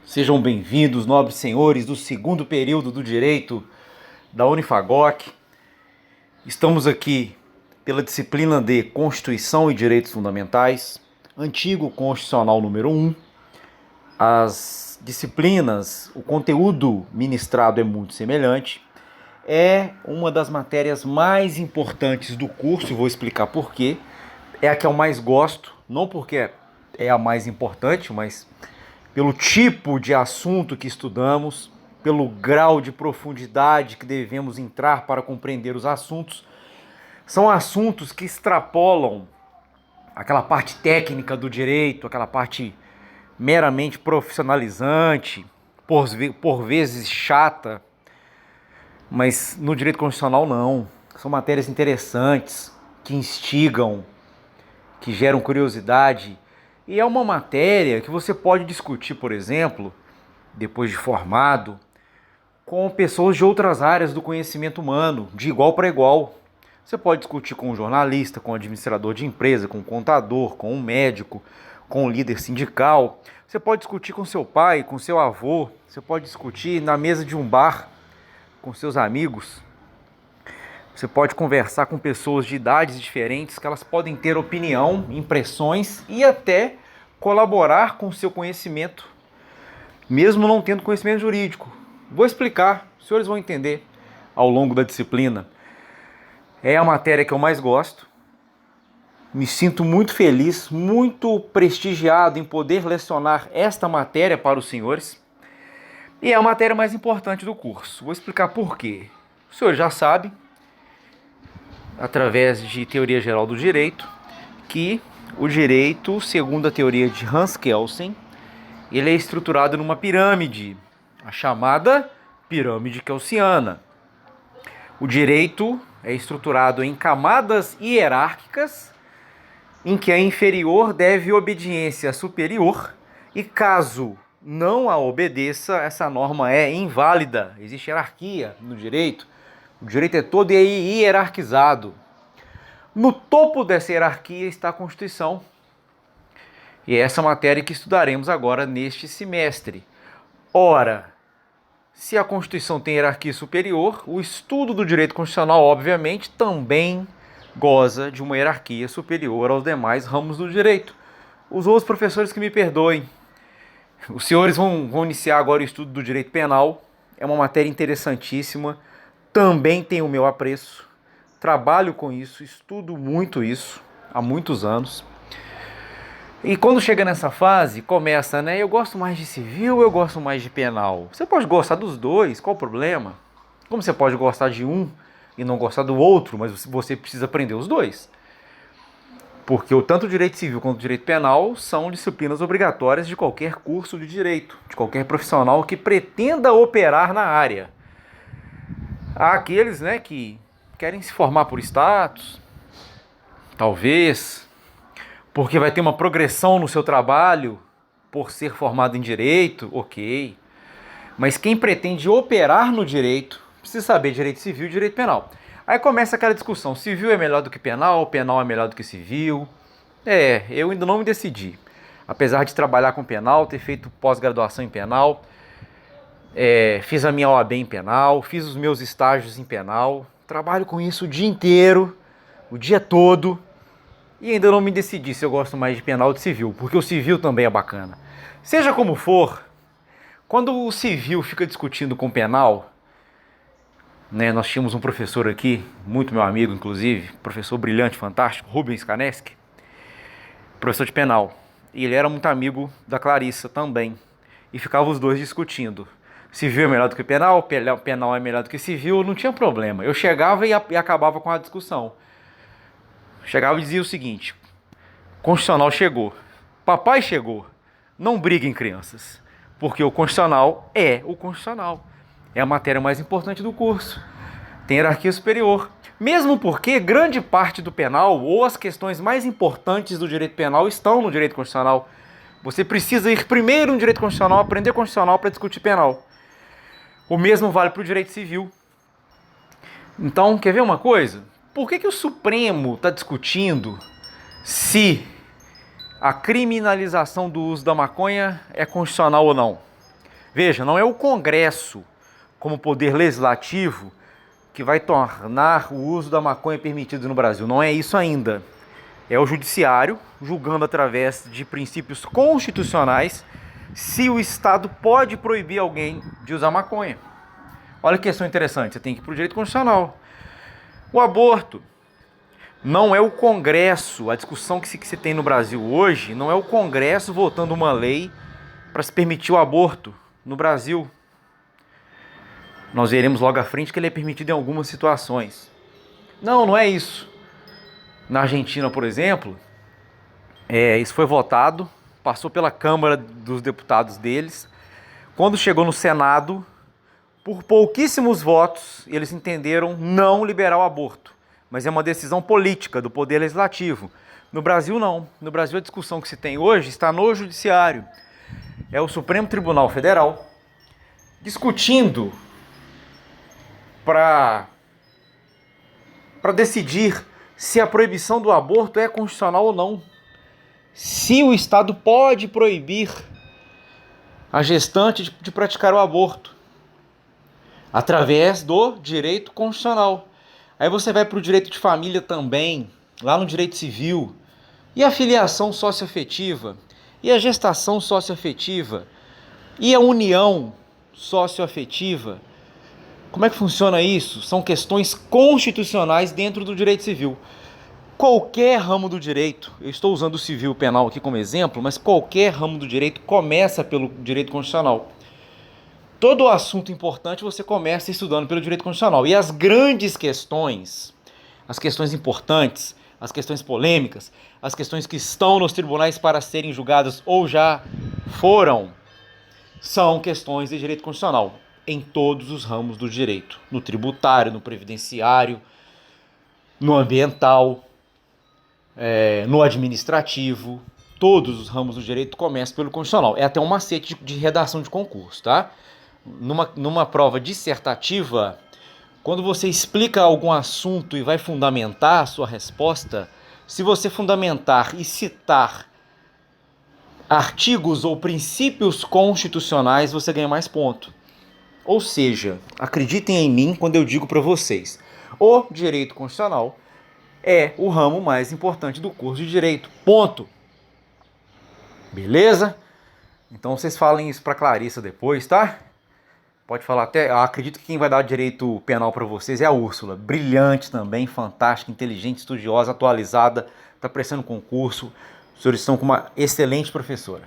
Sejam bem-vindos, nobres senhores do segundo período do Direito da Unifagoc. Estamos aqui pela disciplina de Constituição e Direitos Fundamentais, antigo constitucional número 1. As disciplinas, o conteúdo ministrado é muito semelhante. É uma das matérias mais importantes do curso, vou explicar por quê. É a que eu mais gosto, não porque é a mais importante, mas pelo tipo de assunto que estudamos, pelo grau de profundidade que devemos entrar para compreender os assuntos. São assuntos que extrapolam aquela parte técnica do direito, aquela parte meramente profissionalizante, por vezes chata, mas no direito constitucional não. São matérias interessantes, que instigam, que geram curiosidade. E é uma matéria que você pode discutir, por exemplo, depois de formado, com pessoas de outras áreas do conhecimento humano, de igual para igual. Você pode discutir com um jornalista, com um administrador de empresa, com um contador, com um médico, com um líder sindical. Você pode discutir com seu pai, com seu avô. Você pode discutir na mesa de um bar com seus amigos. Você pode conversar com pessoas de idades diferentes, que elas podem ter opinião, impressões e até colaborar com o seu conhecimento, mesmo não tendo conhecimento jurídico. Vou explicar, os senhores vão entender ao longo da disciplina. É a matéria que eu mais gosto. Me sinto muito feliz, muito prestigiado em poder lecionar esta matéria para os senhores. E é a matéria mais importante do curso. Vou explicar por quê. Os senhores já sabem, através de teoria geral do direito, que o direito, segundo a teoria de Hans Kelsen, ele é estruturado numa pirâmide, a chamada pirâmide kelsiana. O direito é estruturado em camadas hierárquicas, em que a inferior deve obediência à superior, e caso não a obedeça, essa norma é inválida. Existe hierarquia no direito. O direito é todo hierarquizado. No topo dessa hierarquia está a Constituição. E é essa matéria que estudaremos agora neste semestre. Ora, se a Constituição tem hierarquia superior, o estudo do direito constitucional, obviamente, também goza de uma hierarquia superior aos demais ramos do direito. Os outros professores que me perdoem. Os senhores vão iniciar agora o estudo do direito penal. É uma matéria interessantíssima. Também tem o meu apreço. Trabalho com isso, estudo muito isso há muitos anos. E quando chega nessa fase, começa, né? Eu gosto mais de civil, eu gosto mais de penal. Você pode gostar dos dois, qual o problema? Como você pode gostar de um e não gostar do outro, mas você precisa aprender os dois. Porque tanto o direito civil quanto o direito penal são disciplinas obrigatórias de qualquer curso de direito, de qualquer profissional que pretenda operar na área. Há aqueles, né, que querem se formar por status, talvez, porque vai ter uma progressão no seu trabalho por ser formado em direito, ok. Mas quem pretende operar no direito precisa saber direito civil e direito penal. Aí começa aquela discussão, civil é melhor do que penal, penal é melhor do que civil. Eu ainda não me decidi. Apesar de trabalhar com penal, ter feito pós-graduação em penal, fiz a minha OAB em penal, fiz os meus estágios em penal, trabalho com isso o dia inteiro, o dia todo, e ainda não me decidi se eu gosto mais de penal ou de civil, porque o civil também é bacana. Seja como for, quando o civil fica discutindo com o penal, né, nós tínhamos um professor aqui, muito meu amigo inclusive, professor brilhante, fantástico, Rubens Kaneski, professor de penal, e ele era muito amigo da Clarissa também, e ficavam os dois discutindo. Civil é melhor do que penal, penal é melhor do que civil, não tinha problema. Eu chegava e acabava com a discussão. Chegava e dizia o seguinte: Constitucional chegou, papai chegou, não briguem crianças, porque o Constitucional é o Constitucional. É a matéria mais importante do curso. Tem hierarquia superior. Mesmo porque grande parte do penal, ou as questões mais importantes do direito penal, estão no direito constitucional. Você precisa ir primeiro no direito constitucional, aprender constitucional para discutir penal. O mesmo vale para o direito civil. Então, quer ver uma coisa? Por que o Supremo está discutindo se a criminalização do uso da maconha é constitucional ou não? Veja, não é o Congresso, como poder legislativo, que vai tornar o uso da maconha permitido no Brasil. Não é isso ainda. É o Judiciário, julgando através de princípios constitucionais, se o Estado pode proibir alguém de usar maconha. Olha que questão interessante, você tem que ir para o direito constitucional. O aborto não é o Congresso, a discussão que se tem no Brasil hoje, não é o Congresso votando uma lei para se permitir o aborto no Brasil. Nós veremos logo à frente que ele é permitido em algumas situações. Não é isso. Na Argentina, por exemplo, isso foi votado, passou pela Câmara dos Deputados deles. Quando chegou no Senado, por pouquíssimos votos, eles entenderam não liberar o aborto. Mas é uma decisão política do Poder Legislativo. No Brasil, não. No Brasil, a discussão que se tem hoje está no Judiciário. É o Supremo Tribunal Federal discutindo para decidir se a proibição do aborto é constitucional ou não. Se o Estado pode proibir a gestante de praticar o aborto através do direito constitucional. Aí você vai para o direito de família também, lá no direito civil. E a filiação socioafetiva? E a gestação socioafetiva? E a união socioafetiva? Como é que funciona isso? São questões constitucionais dentro do direito civil. Qualquer ramo do direito, eu estou usando o civil penal aqui como exemplo, mas qualquer ramo do direito começa pelo direito constitucional. Todo assunto importante você começa estudando pelo direito constitucional. E as grandes questões, as questões importantes, as questões polêmicas, as questões que estão nos tribunais para serem julgadas ou já foram, são questões de direito constitucional em todos os ramos do direito. No tributário, no previdenciário, no ambiental, no administrativo. Todos os ramos do direito começam pelo constitucional. É até um macete de redação de concurso, tá? Numa prova dissertativa, quando você explica algum assunto e vai fundamentar a sua resposta, se você fundamentar e citar artigos ou princípios constitucionais, você ganha mais ponto. Ou seja, acreditem em mim quando eu digo para vocês, o direito constitucional é o ramo mais importante do curso de direito. Ponto. Beleza? Então vocês falem isso para Clarissa depois, tá? Pode falar até. Eu acredito que quem vai dar direito penal para vocês é a Úrsula. Brilhante também, fantástica, inteligente, estudiosa, atualizada, está prestando concurso. Os senhores estão com uma excelente professora.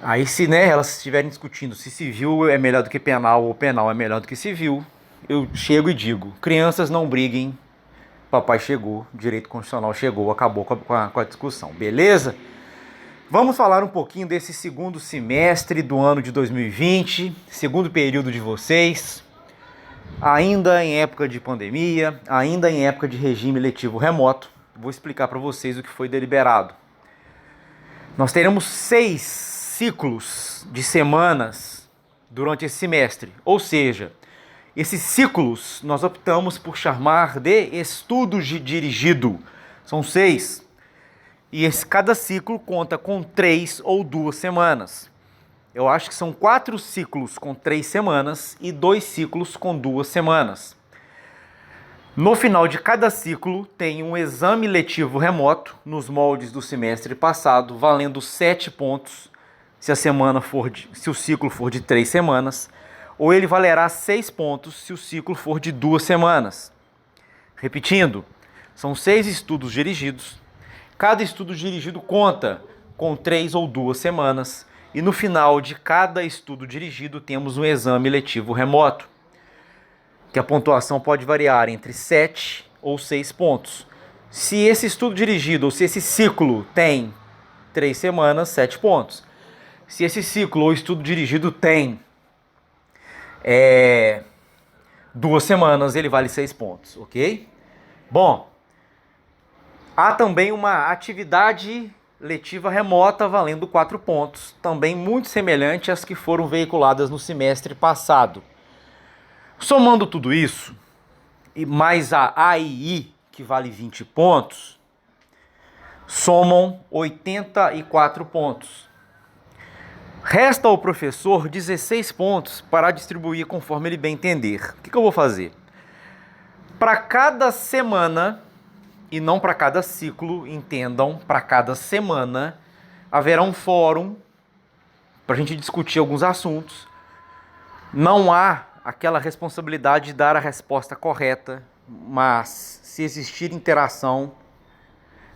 Aí se elas estiverem discutindo se civil é melhor do que penal ou penal é melhor do que civil, eu chego e digo, crianças não briguem, papai chegou, direito constitucional chegou, acabou com a discussão, beleza? Vamos falar um pouquinho desse segundo semestre do ano de 2020, segundo período de vocês, ainda em época de pandemia, ainda em época de regime letivo remoto. Vou explicar para vocês o que foi deliberado. Nós teremos 6 ciclos de semanas durante esse semestre, ou seja, esses ciclos nós optamos por chamar de estudo dirigido. São 6. E cada ciclo conta com 3 ou 2 semanas. Eu acho que são 4 ciclos com 3 semanas e 2 ciclos com 2 semanas. No final de cada ciclo tem um exame letivo remoto, nos moldes do semestre passado, valendo 7 pontos, se o ciclo for de 3 semanas, ou ele valerá 6 pontos se o ciclo for de 2 semanas. Repetindo, são 6 estudos dirigidos. Cada estudo dirigido conta com 3 ou 2 semanas, e no final de cada estudo dirigido temos um exame letivo remoto, que a pontuação pode variar entre 7 ou 6 pontos. Se esse estudo dirigido, ou se esse ciclo tem 3 semanas, 7 pontos. Se esse ciclo ou estudo dirigido tem 2 semanas, ele vale 6 pontos, ok? Bom, há também uma atividade letiva remota valendo 4 pontos, também muito semelhante às que foram veiculadas no semestre passado. Somando tudo isso, e mais a AII, que vale 20 pontos, somam 84 pontos. Resta ao professor 16 pontos para distribuir conforme ele bem entender. O que eu vou fazer? Para cada semana, e não para cada ciclo, entendam, para cada semana, haverá um fórum para a gente discutir alguns assuntos. Não há aquela responsabilidade de dar a resposta correta, mas se existir interação,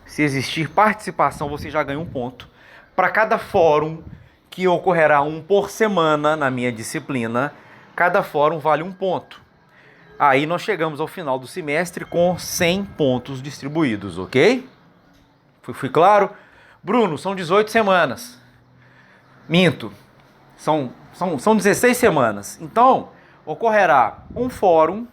se existir participação, você já ganha um ponto. Para cada fórum, que ocorrerá um por semana na minha disciplina, cada fórum vale um ponto. Aí nós chegamos ao final do semestre com 100 pontos distribuídos, ok? Fui claro? Bruno, são 18 semanas. Minto, são 16 semanas. Então, ocorrerá um fórum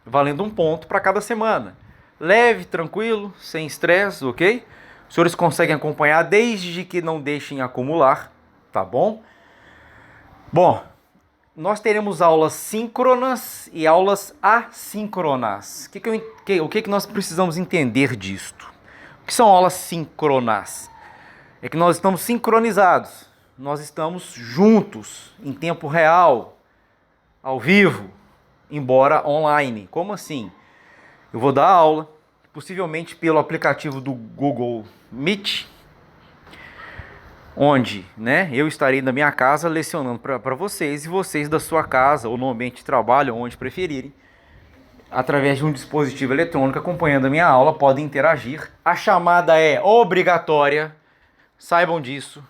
valendo um ponto para cada semana. Leve, tranquilo, sem estresse, ok? Os senhores conseguem acompanhar desde que não deixem acumular, tá bom? Bom, nós teremos aulas síncronas e aulas assíncronas. O que nós precisamos entender disto? O que são aulas síncronas? É que nós estamos sincronizados, nós estamos juntos, em tempo real, ao vivo, embora online. Como assim? Eu vou dar aula, possivelmente pelo aplicativo do Google Meet, onde, eu estarei na minha casa lecionando para vocês e vocês da sua casa ou no ambiente de trabalho, onde preferirem, através de um dispositivo eletrônico acompanhando a minha aula, podem interagir. A chamada é obrigatória, saibam disso.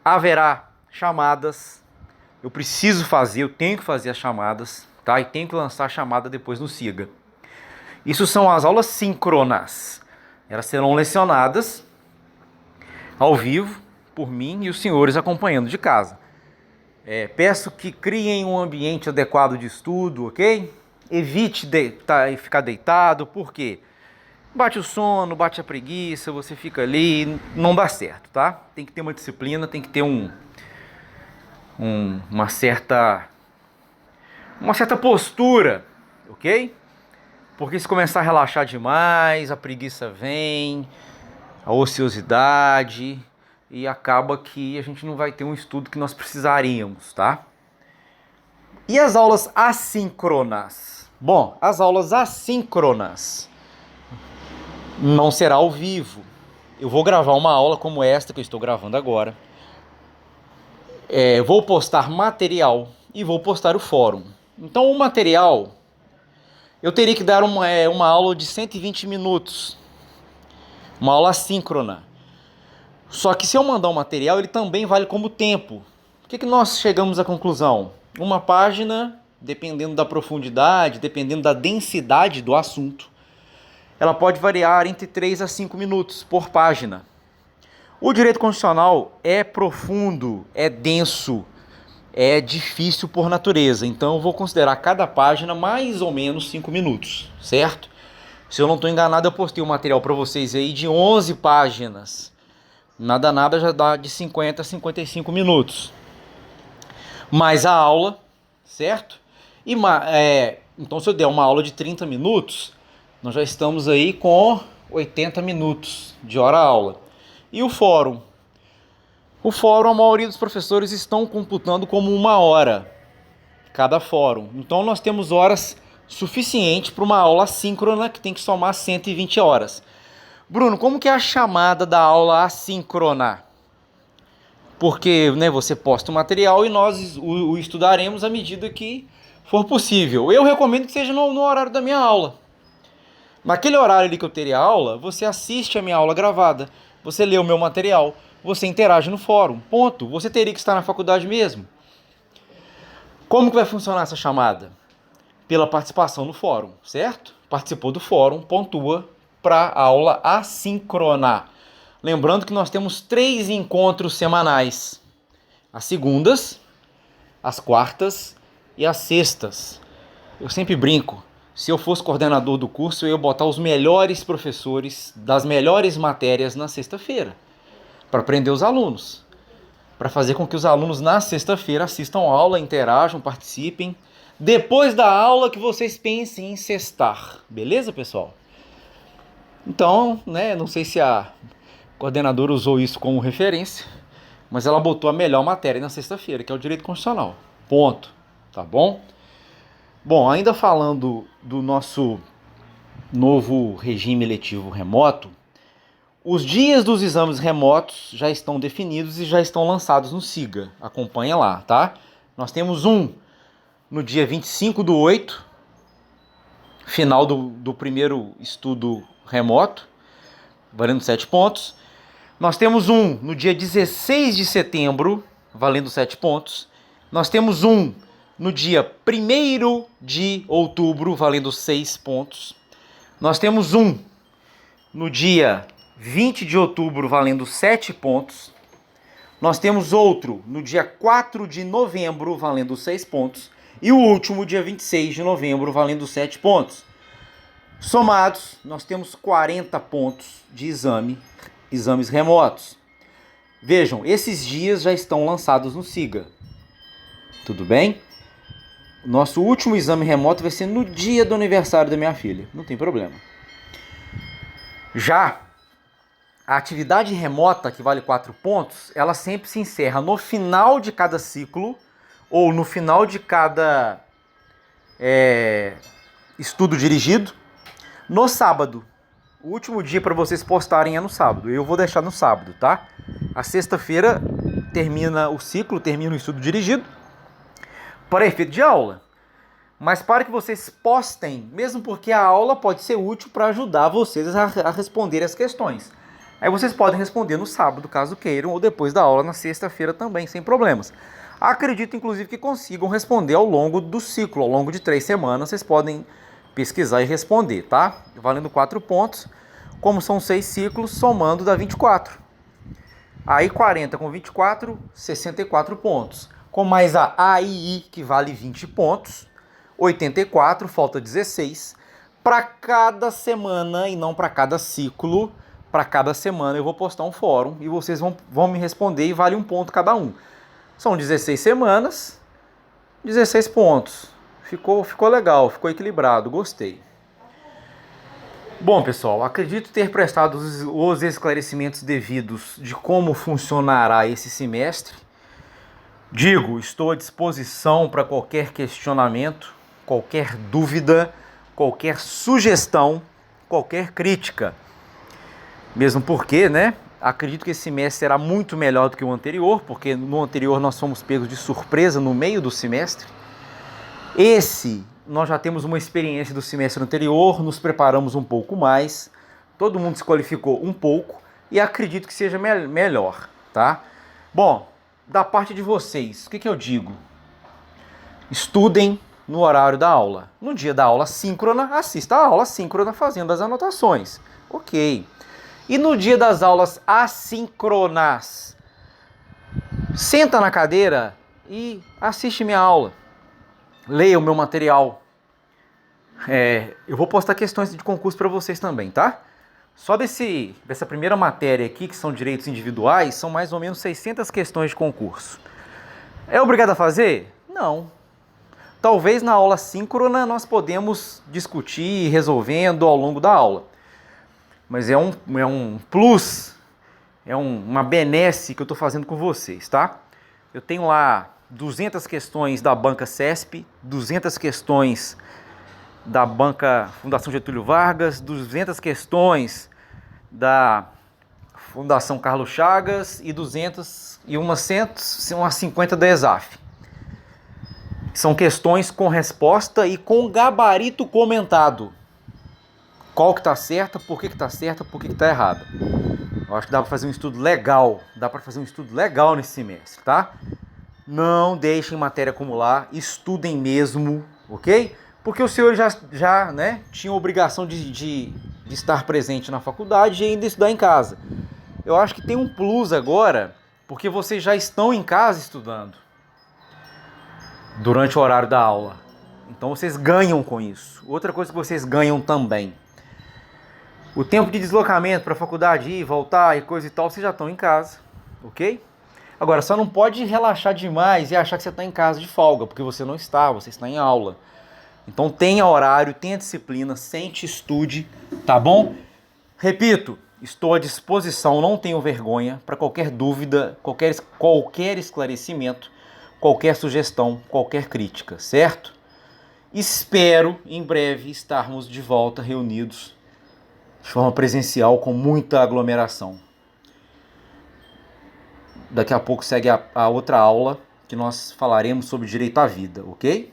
Haverá chamadas, eu preciso fazer, eu tenho que fazer as chamadas, tá? E tenho que lançar a chamada depois no Siga. Isso são as aulas síncronas. Elas serão lecionadas ao vivo, por mim e os senhores acompanhando de casa. Peço que criem um ambiente adequado de estudo, ok? Evite ficar deitado, porque bate o sono, bate a preguiça, você fica ali, não dá certo, tá? Tem que ter uma disciplina, tem que ter uma certa postura, ok? Porque se começar a relaxar demais, a preguiça vem, a ociosidade, e acaba que a gente não vai ter um estudo que nós precisaríamos, tá? E as aulas assíncronas? Bom, as aulas assíncronas não será ao vivo. Eu vou gravar uma aula como esta que eu estou gravando agora. Vou postar material e vou postar o fórum. Então o material, eu teria que dar uma aula de 120 minutos. Uma aula assíncrona. Só que se eu mandar um material, ele também vale como tempo. O que nós chegamos à conclusão? Uma página, dependendo da profundidade, dependendo da densidade do assunto, ela pode variar entre 3 a 5 minutos por página. O direito constitucional é profundo, é denso, é difícil por natureza. Então eu vou considerar cada página mais ou menos 5 minutos, certo? Se eu não estou enganado, eu postei um material para vocês aí de 11 páginas. Nada já dá de 50 a 55 minutos. Mas a aula, certo? Então se eu der uma aula de 30 minutos, nós já estamos aí com 80 minutos de hora-aula. E o fórum? O fórum, a maioria dos professores estão computando como 1 hora cada fórum. Então nós temos horas suficientes para uma aula assíncrona que tem que somar 120 horas. Bruno, como que é a chamada da aula assíncrona? Porque você posta o material e nós o estudaremos à medida que for possível. Eu recomendo que seja no horário da minha aula. Naquele horário ali que eu teria aula, você assiste a minha aula gravada, você lê o meu material, você interage no fórum, ponto. Você teria que estar na faculdade mesmo. Como que vai funcionar essa chamada? Pela participação no fórum, certo? Participou do fórum, pontua para a aula assíncrona. Lembrando que nós temos 3 encontros semanais. As segundas, as quartas e as sextas. Eu sempre brinco. Se eu fosse coordenador do curso, eu ia botar os melhores professores das melhores matérias na sexta-feira. Para prender os alunos. Para fazer com que os alunos na sexta-feira assistam a aula, interajam, participem. Depois da aula que vocês pensem em sextar. Beleza, pessoal? Então, não sei se a coordenadora usou isso como referência, mas ela botou a melhor matéria na sexta-feira, que é o direito constitucional. Ponto. Tá bom? Bom, ainda falando do nosso novo regime eletivo remoto, os dias dos exames remotos já estão definidos e já estão lançados no SIGA. Acompanha lá, tá? Nós temos um no dia 25/8, final do primeiro estudo remoto, valendo 7 pontos. Nós temos um no dia 16 de setembro, valendo 7 pontos. Nós temos um no dia 1º de outubro, valendo 6 pontos. Nós temos um no dia 20 de outubro, valendo 7 pontos. Nós temos outro no dia 4 de novembro, valendo 6 pontos. E o último, dia 26 de novembro, valendo 7 pontos. Somados, nós temos 40 pontos de exames remotos. Vejam, esses dias já estão lançados no SIGA. Tudo bem? Nosso último exame remoto vai ser no dia do aniversário da minha filha. Não tem problema. Já a atividade remota, que vale 4 pontos, ela sempre se encerra no final de cada ciclo ou no final de cada estudo dirigido, no sábado. O último dia para vocês postarem é no sábado. Eu vou deixar no sábado, tá? A sexta-feira termina o ciclo, termina o estudo dirigido, para efeito de aula. Mas para que vocês postem, mesmo porque a aula pode ser útil para ajudar vocês a responder as questões. Aí vocês podem responder no sábado, caso queiram, ou depois da aula na sexta-feira também, sem problemas. Acredito, inclusive, que consigam responder ao longo do ciclo, ao longo de 3 semanas, vocês podem pesquisar e responder, tá? Valendo 4 pontos, como são 6 ciclos, somando dá 24. Aí 40 com 24, 64 pontos. Com mais a AII, que vale 20 pontos, 84, falta 16. Para cada semana e não para cada ciclo, para cada semana eu vou postar um fórum e vocês vão me responder e vale 1 ponto cada um. São 16 semanas, 16 pontos. Ficou legal, ficou equilibrado, gostei. Bom, pessoal, acredito ter prestado os esclarecimentos devidos de como funcionará esse semestre. Digo, estou à disposição para qualquer questionamento, qualquer dúvida, qualquer sugestão, qualquer crítica. Mesmo porque, né, acredito que esse semestre será muito melhor do que o anterior, porque no anterior nós fomos pegos de surpresa no meio do semestre. Esse, nós já temos uma experiência do semestre anterior, nos preparamos um pouco mais, todo mundo se qualificou um pouco e acredito que seja melhor, tá? Bom, da parte de vocês, o que eu digo? Estudem no horário da aula. No dia da aula síncrona, assista a aula síncrona fazendo as anotações. Ok. E no dia das aulas assíncronas, senta na cadeira e assiste minha aula. Leia o meu material. Eu vou postar questões de concurso para vocês também, tá? Só dessa primeira matéria aqui, que são direitos individuais, são mais ou menos 600 questões de concurso. É obrigado a fazer? Não. Talvez na aula síncrona nós podemos discutir e resolvendo ao longo da aula. Mas é um plus, uma benesse que eu estou fazendo com vocês, tá? Eu tenho lá 200 questões da banca CESP, 200 questões da banca Fundação Getúlio Vargas, 200 questões da Fundação Carlos Chagas e umas 50 da ESAF. São questões com resposta e com gabarito comentado. Qual que está certa, por que está certa, por que está errada. Eu acho que dá para fazer um estudo legal, nesse semestre, tá? Não deixem matéria acumular, estudem mesmo, ok? Porque os senhores já tinham a obrigação de estar presente na faculdade e ainda estudar em casa. Eu acho que tem um plus agora, porque vocês já estão em casa estudando durante o horário da aula. Então vocês ganham com isso. Outra coisa que vocês ganham também. O tempo de deslocamento para a faculdade, ir, voltar e coisa e tal, vocês já estão em casa, ok? Agora, só não pode relaxar demais e achar que você está em casa de folga, porque você não está, você está em aula. Então tenha horário, tenha disciplina, sente, estude, tá bom? Repito, estou à disposição, não tenho vergonha para qualquer dúvida, qualquer esclarecimento, qualquer sugestão, qualquer crítica, certo? Espero em breve estarmos de volta reunidos de forma presencial com muita aglomeração. Daqui a pouco segue a outra aula que nós falaremos sobre direito à vida, ok?